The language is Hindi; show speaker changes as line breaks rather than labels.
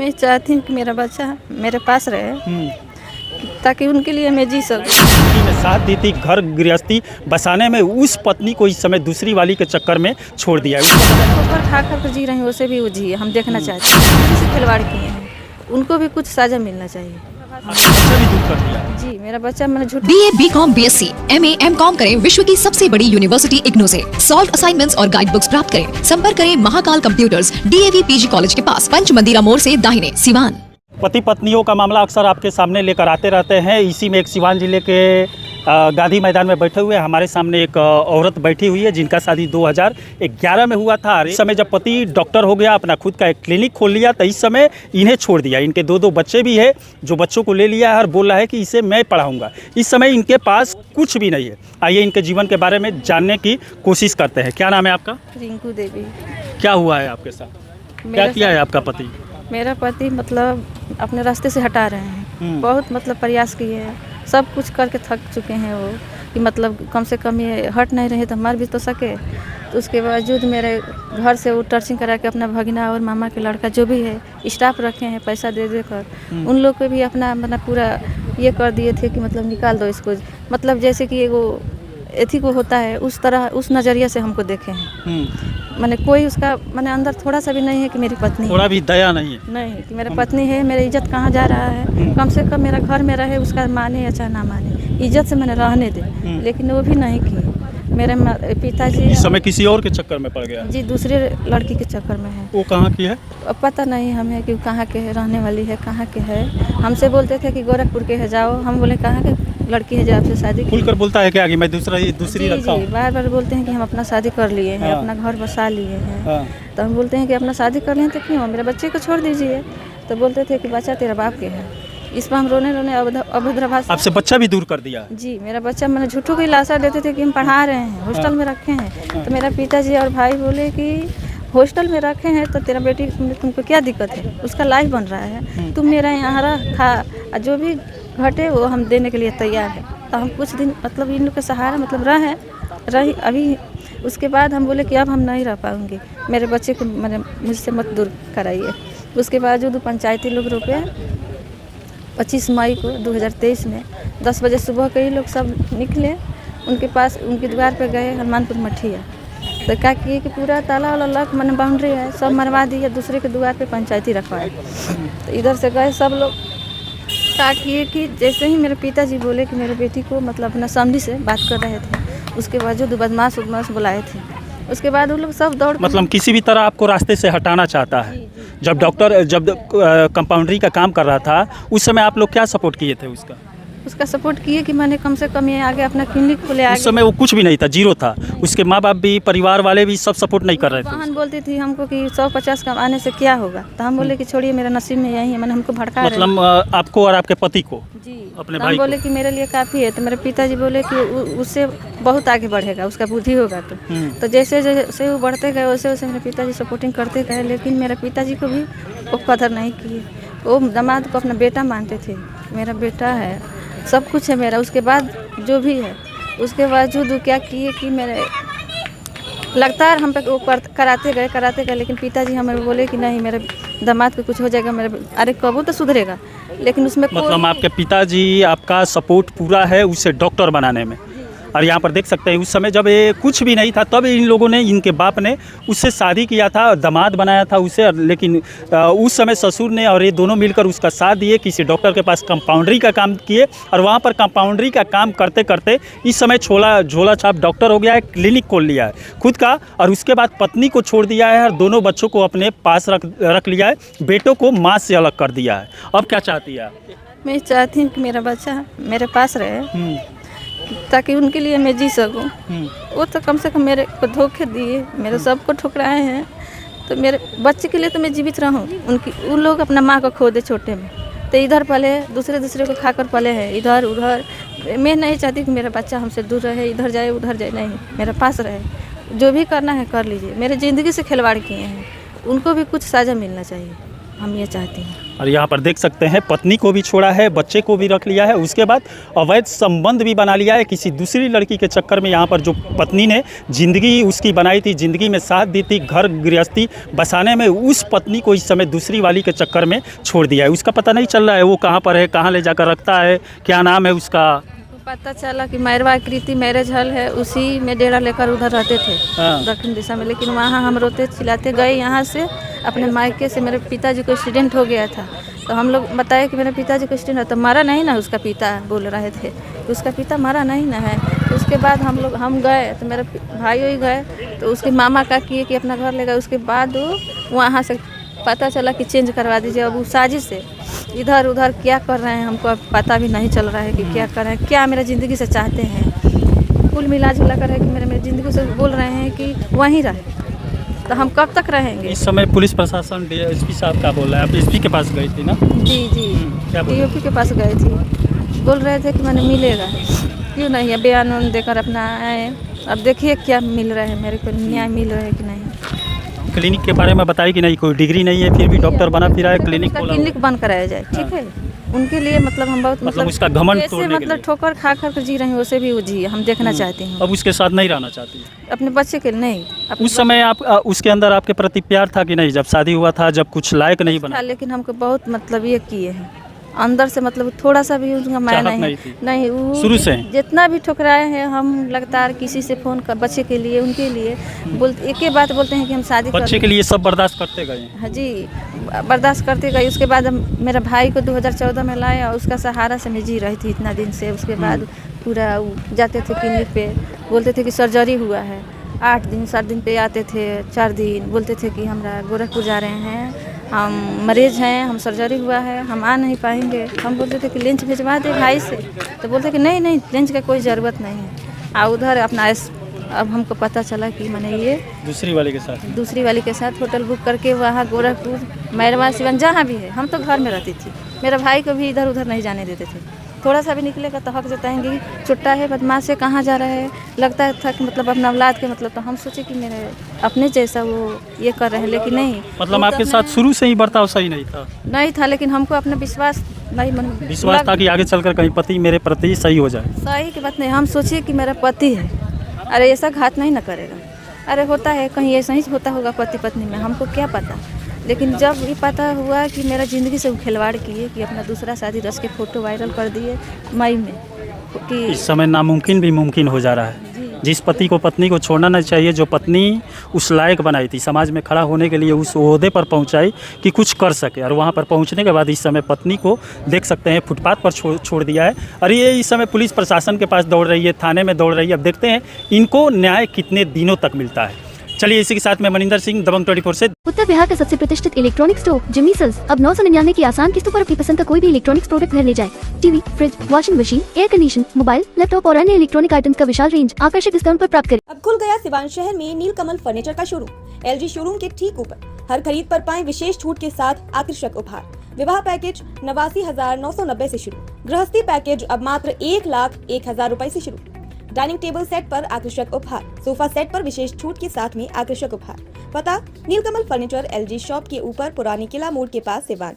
मैं चाहती हूँ कि मेरा बच्चा मेरे पास रहे ताकि उनके लिए मैं जी सकूँ।
पत्नी ने साथ दी थी, घर गृहस्थी बसाने में, उस पत्नी को इस समय दूसरी वाली के चक्कर में छोड़ दिया है।
ठोकर खा कर जी रहे हैं, उसे भी वो जिए, हम देखना चाहते हैं। किसी से खिलवाड़ किए हैं, उनको भी कुछ सजा मिलना चाहिए।
बच्चा भी दूर कर दिया।
जी मेरा बच्चा मैंने झूठ
BA, BCom, BSc, MA, MCom करें विश्व की सबसे बड़ी यूनिवर्सिटी इग्नू से। सॉल्व असाइनमेंट्स और गाइड बुक्स प्राप्त करें। संपर्क करें Mahakal computers, DAV PG college के पास, पंच मंदिरा मोड़ से दाहिने, सिवान।
पति पत्नियों का मामला अक्सर आपके सामने लेकर आते रहते हैं। इसी में एक सिवान जिले के गांधी मैदान में बैठे हुए हमारे सामने एक औरत बैठी हुई है जिनका शादी 2011 में हुआ था। इस समय जब पति डॉक्टर हो गया, अपना खुद का एक क्लिनिक खोल लिया, तो इस समय इन्हें छोड़ दिया। इनके दो बच्चे भी है, जो बच्चों को ले लिया है और बोल रहा है कि इसे मैं पढ़ाऊँगा। इस समय इनके पास कुछ भी नहीं है। आइए इनके जीवन के बारे में जानने की कोशिश करते हैं। क्या नाम है आपका?
रिंकू देवी।
क्या हुआ है आपके साथ? क्या किया है आपका पति?
मेरा पति मतलब अपने रास्ते से हटा रहे हैं। बहुत मतलब प्रयास किए हैं, सब कुछ करके थक चुके हैं वो, कि मतलब कम से कम ये हट नहीं रहे तो मर भी तो सके। तो उसके बावजूद मेरे घर से वो टर्चिंग करा के अपना भगिना और मामा के लड़का जो भी है स्टाफ रखे हैं, पैसा दे देकर उन लोग को भी अपना मतलब पूरा ये कर दिए थे कि मतलब निकाल दो इसको। मतलब जैसे कि वो एथी को होता है उस तरह, उस नज़रिया से हमको देखे हैं। मैंने कोई उसका मैंने अंदर थोड़ा सा भी नहीं है कि मेरी पत्नी
थोड़ा भी दया नहीं है?
नहीं कि मेरा पत्नी है, मेरी इज्जत कहाँ जा रहा है। कम से कम मेरा घर में रहे, उसका माने या चाहे ना माने, इज्जत से मैंने रहने दे, लेकिन वो भी नहीं की। मेरे पिताजी
इस समय किसी और के चक्कर में पड़ गया
जी, दूसरे लड़की के चक्कर में है।
वो कहाँ की है?
अब पता नहीं हमें कि कहाँ के है, रहने वाली है, कहाँ के है। हमसे बोलते थे कि गोरखपुर के है जाओ, हम बोले कहाँ के लड़की है जो आपसे शादी की।
खुलकर बोलता है क्या कि मैं दूसरी रखा हूँ?
बार बार बोलते हैं कि हम अपना शादी कर लिए हैं, अपना घर बसा लिए हैं। तो हम बोलते हैं कि अपना शादी कर लिए तो क्यों, मेरे बच्चे को छोड़ दीजिए। तो बोलते थे कि बच्चा तेरा बाप के है। इस पर हम रोने अभद्र भाषा।
आपसे बच्चा भी दूर कर दिया?
जी मेरा बच्चा मैंने झूठों की लाशा देते थे कि हम पढ़ा रहे हैं, हॉस्टल में रखे हैं। तो मेरा पिताजी और भाई बोले कि हॉस्टल में रखे हैं तो तेरा बेटी तुमको क्या दिक्कत है, उसका लाइफ बन रहा है, तुम मेरा यहाँ रह खा, जो भी घटे वो हम देने के लिए तैयार है। तो हम कुछ दिन मतलब इन लोग के सहारा मतलब रही अभी। उसके बाद हम बोले कि अब हम नहीं रह पाएंगे, मेरे बच्चे को मैंने मुझसे मत दूर कराइए। उसके बाद जो पंचायती लोग रुके 25 मई को 2023 में 10 बजे सुबह के ही लोग सब निकले, उनके पास उनकी द्वार पे गए, हनुमानपुर मठिया। तो क्या किए कि पूरा ताला वाला लॉक मैंने बाउंड्री है सब मरवा दिया, दूसरे के द्वार पे पंचायती रखवाए। तो इधर से गए सब लोग, क्या किए कि जैसे ही मेरे पिताजी बोले कि मेरे बेटी को मतलब अपना समझी से बात कर रहे थे, उसके बावजूद बदमाश बुलाए थे। उसके बाद वो लोग सब दौड़
मतलब किसी भी तरह आपको रास्ते से हटाना चाहता है। जब कंपाउंडरी का काम कर रहा था उस समय आप लोग क्या सपोर्ट किए थे उसका
सपोर्ट किए कि मैंने कम से कम ये आगे अपना क्लिनिक खोले।
उस समय वो कुछ भी नहीं था, जीरो था। उसके माँ बाप भी, परिवार वाले भी सब सपोर्ट नहीं कर रहे थे।
बहन बोलती थी हमको कि 150 कम आने से क्या होगा, तो हम बोले कि छोड़िए मेरा नसीब में यही है। मैंने हमको भड़का
मतलब आपको और आपके पति को
जी
अपने
तो
भाई
हम बोले कि मेरे लिए काफ़ी है। तो मेरे पिताजी बोले कि उससे बहुत आगे बढ़ेगा, उसका बुद्धि होगा। तो जैसे जैसे वो बढ़ते गए वैसे वैसे मेरे पिताजी सपोर्टिंग करते गए, लेकिन मेरे पिताजी को भी वो कदर नहीं किए। वो दामाद को अपना बेटा मानते थे, मेरा बेटा है, सब कुछ है मेरा। उसके बाद जो भी है, उसके बावजूद क्या किए कि मेरे लगातार हम पे वो कराते गए, लेकिन पिताजी हमें बोले कि नहीं मेरे दामाद को कुछ हो जाएगा, मेरे अरे कबू तो सुधरेगा। लेकिन उसमें
मतलब आपके पिताजी आपका सपोर्ट पूरा है उसे डॉक्टर बनाने में। और यहाँ पर देख सकते हैं उस समय जब ये कुछ भी नहीं था तब इन लोगों ने, इनके बाप ने उससे शादी किया था, दामाद बनाया था उसे। लेकिन उस समय ससुर ने और ये दोनों मिलकर उसका साथ दिए, किसी डॉक्टर के पास कंपाउंडरी का काम किए। और वहाँ पर कंपाउंडरी का काम करते करते इस समय झोला छाप डॉक्टर हो गया है, क्लिनिक खोल लिया है खुद का। और उसके बाद पत्नी को छोड़ दिया है और दोनों बच्चों को अपने पास रख लिया है, बेटों को माँ से अलग कर दिया है। अब क्या चाहती है आप?
मैं चाहती हूँ कि मेरा बच्चा मेरे पास रहे ताकि उनके लिए मैं जी सकूं। वो तो कम से कम मेरे को धोखे दिए, मेरे सबको ठुकराए हैं। तो मेरे बच्चे के लिए तो मैं जीवित रहूं। उन लोग अपना माँ को खो दे छोटे में, तो इधर पले, दूसरे को खाकर पले हैं, इधर उधर। मैं नहीं चाहती कि मेरा बच्चा हमसे दूर रहे, इधर जाए उधर जाए, नहीं मेरे पास रहे। जो भी करना है कर लीजिए। मेरे ज़िंदगी से खिलवाड़ किए हैं, उनको भी कुछ सज़ा मिलना चाहिए। हम ये चाहते हैं।
और यहाँ पर देख सकते हैं पत्नी को भी छोड़ा है, बच्चे को भी रख लिया है, उसके बाद अवैध संबंध भी बना लिया है किसी दूसरी लड़की के चक्कर में। यहाँ पर जो पत्नी ने ज़िंदगी उसकी बनाई थी, ज़िंदगी में साथ दी थी, घर गृहस्थी बसाने में, उस पत्नी को इस समय दूसरी वाली के चक्कर में छोड़ दिया है। उसका पता नहीं चल रहा है वो कहाँ पर है, कहाँ ले जाकर रखता है, क्या नाम है उसका।
पता चला कि मैरवा कृति मैरिज हॉल है, उसी में डेरा लेकर उधर रहते थे दक्षिण दिशा में। लेकिन वहाँ हम रोते चिल्लाते गए यहाँ से अपने मायके से। मेरे पिताजी को एक्सीडेंट हो गया था, तो हम लोग बताए कि मेरे पिताजी को एक्सीडेंट हो, तो मरा नहीं ना उसका पिता, बोल रहे थे कि उसका पिता मरा नहीं ना है। तो उसके बाद हम गए, तो मेरे भाई ही गए, तो उसके मामा का किए कि अपना घर ले गए। उसके बाद वो वहाँ से पता चला कि चेंज करवा दीजिए। अब वो साजिश से इधर उधर क्या कर रहे हैं हमको अब पता भी नहीं चल रहा है कि क्या कर रहे हैं, क्या मेरा ज़िंदगी से चाहते हैं। कुल मिला जुला कर है कि मेरे ज़िंदगी से बोल रहे हैं कि वहीं रहे, तो हम कब तक रहेंगे।
इस समय पुलिस प्रशासन DSP साहब का बोल रहा है, आप SP के पास गई थी ना?
जी
क्या बोल
DOP के पास गए थी, बोल रहे थे कि मैंने मिलेगा, क्यों नहीं है, बयान देकर अपना आए। अब देखिए क्या मिल रहा है, मेरे को न्याय मिल रहा है कि नहीं।
क्लिनिक के बारे में बताइए कि नहीं, कोई डिग्री नहीं है फिर भी डॉक्टर बना फिर आए, क्लिनिक खोला।
क्लिनिक बंद कराया जाए, ठीक है। उनके लिए मतलब हम बहुत
मतलब उसका घमंड
कैसे
तोड़ने के
मतलब
लिए।
ठोकर खा कर जी रहे हैं, वैसे भी वो जी हम देखना चाहते हैं।
अब उसके साथ नहीं रहना चाहती?
अपने बच्चे के नहीं, अपने
उस समय आप उसके अंदर आपके प्रति प्यार था कि नहीं, जब शादी हुआ था, जब कुछ लायक नहीं
था,
बना?
लेकिन हमको बहुत मतलब ये किए हैं अंदर से, मतलब थोड़ा सा भी उनका मैं
चाहत
नहीं
थी?
नहीं वो
शुरू से?
जितना भी ठुकराए हैं हम लगातार किसी से फ़ोन कर बच्चे के लिए, उनके लिए बोलते एक ही बात बोलते हैं कि हम शादी
बच्चे के लिए सब बर्दाश्त करते गए?
हाँ जी, बर्दाश्त करते गई। उसके बाद मेरा भाई को 2014 में लाया, उसका सहारा से मैं जी रही थी इतना दिन से। उसके बाद पूरा जाते थे क्लिनिक पे, बोलते थे कि सर्जरी हुआ है, 8 दिन 7 दिन पे आते थे, 4 दिन बोलते थे कि हमरा गोरखपुर जा रहे हैं, हम मरीज हैं, हम सर्जरी हुआ है, हम आ नहीं पाएंगे। हम बोलते थे कि लेंच भिजवा दे भाई से, तो बोलते कि नहीं नहीं लेंच का कोई ज़रूरत नहीं है, उधर अपना। अब हमको पता चला कि मैंने ये दूसरी वाली के साथ होटल बुक करके वहाँ गोरखपुर मैरवा सिवन जहाँ भी है, हम तो घर में रहती थी। मेरा भाई को भी इधर उधर नहीं जाने देते थे, थोड़ा सा भी निकलेगा तो हक जताएंगे, छुट्टा है बदमाश है, कहाँ जा रहा है, लगता था कि मतलब अपना औलाद के मतलब। तो हम सोचे कि मेरे अपने जैसा वो ये कर रहे हैं, लेकिन नहीं।
मतलब आपके साथ शुरू से ही बर्ताव सही नहीं था? लेकिन
हमको अपना विश्वास नहीं
विश्वास था कि आगे चलकर कहीं पति मेरे प्रति सही हो जाए।
सही की बात नहीं, हम सोचिए कि मेरा पति है, अरे ऐसा घात नहीं ना करेगा। अरे होता है कहीं ऐसा ही होता होगा पति पत्नी में, हमको क्या पता। लेकिन जब ये पता हुआ कि मेरा ज़िंदगी से वो खिलवाड़ किए कि अपना दूसरा शादी रच के फ़ोटो वायरल कर दिए मई में, कि
इस समय नामुमकिन भी मुमकिन हो जा रहा है। जिस पति को पत्नी को छोड़ना नहीं चाहिए, जो पत्नी उस लायक बनाई थी, समाज में खड़ा होने के लिए उस ओहदे पर पहुंचाई कि कुछ कर सके, और वहां पर पहुंचने के बाद इस समय पत्नी को देख सकते हैं फुटपाथ पर छोड़ दिया है। और ये इस समय पुलिस प्रशासन के पास दौड़ रही है, थाने में दौड़ रही है। अब देखते हैं इनको न्याय कितने दिनों तक मिलता है। चलिए इसी के साथ मैं मनिंदर सिंह, दबंग 24 से।
उत्तर बिहार का सबसे प्रतिष्ठित इलेक्ट्रॉनिक स्टोर जिमी सेल्स अब 999 की आसान किस्तों पर अपनी पसंद का कोई भी इलेक्ट्रॉनिक्स प्रोडक्ट घर ले जाए। TV, fridge, washing machine, air condition, mobile, laptop और अन्य इलेक्ट्रॉनिक आइटम्स का विशाल रेंज आकर्षक डिस्काउंट पर प्राप्त करें।
अब खुल गया सिवान शहर में नीलकमल फर्नीचर का शोरूम। LG शोरूम के ठीक ऊपर हर खरीद पर पाएं विशेष छूट के साथ आकर्षक उपहार। विवाह पैकेज 89,990 से शुरू, गृहस्थी पैकेज अब मात्र 1,01,000 रुपए से शुरू। डाइनिंग टेबल सेट पर आकर्षक उपहार, सोफा सेट पर विशेष छूट के साथ में आकर्षक उपहार। पता नीलकमल फर्नीचर LG शॉप के ऊपर, पुरानी किला मोड़ के पास, सिवान।